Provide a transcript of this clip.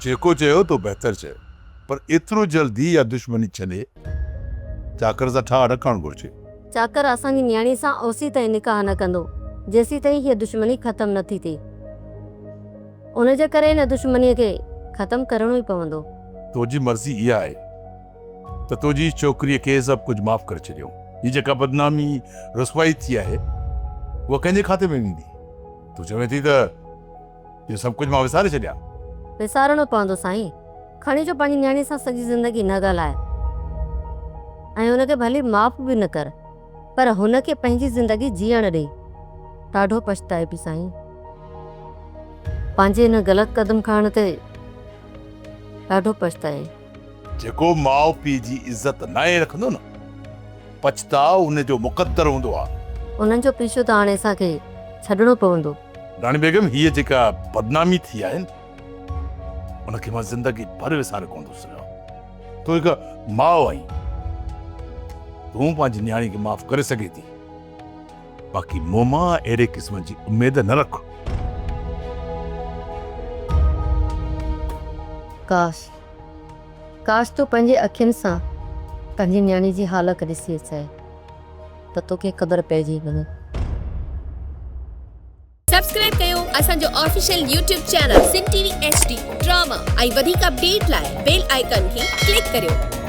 जेको चयो तो बहितर चयो, पर एतिरो जल्दी या दुश्मनी छॾे चाकर सां ठा रखणु घुरिजे। चाकर असांजी न्याणी सां ओसी ताईं निकाह न कंदो जेसी ताईं हीअ दुश्मनी ख़तम न थी थिए। उन जे करे हिन दुश्मनीअ खे ख़तम करणो ई पवंदो। तुंहिंजी मर्ज़ी इहा आहे त तुंहिंजी छोकिरीअ खे सभु कुझु माफ़ करे छॾियो। हीअ जेका बदनामी रुसवाई थी आहे उहा कंहिंजे खाते में वेंदी? तूं चवे थी त इहो सभु कुझु मां विसारे छॾियां? विसारणो पवंदो साईं। खणी जो पंहिंजी न्याणी सां सॼी ज़िंदगी न ॻाल्हाए ऐं हुनखे भली माफ़ बि न कर, पर हुनखे पंहिंजी ज़िंदगी जीअण ॾे। ॾाढो पछताए पई साईं। पंहिंजे हिन ग़लति क़दम खणण ते ॾाढो पछताए। जेको माउ पीउ जी इज़त नाहे रखंदो न, पछताव हुन जो मुक़द्दर हूंदो आहे। उन्हनि जो पीछो त हाणे असांखे छॾणो पवंदो। राणी बेगम, हीअ जेका बदनामी थी आहे न, उनखे मां ज़िंदगी भर विसारे कोन्हसि। तूं हिकु माउ आहीं, तूं पंहिंजी न्याणी खे माफ़ करे सघे थी, बाक़ी मूं मां अहिड़े क़िस्म जी उमेद न रख। काश तूं पंहिंजे अखियुनि सां पंहिंजी न्याणी जी हालत ॾिसी अचे त तोखे ख़बर पइजी वञे। सब्सक्राइब कयो असांजो official YouTube channel Sindh TV HD drama ऐं वधीक अपडेट लाइ बेल आइकन खे क्लिक करियो।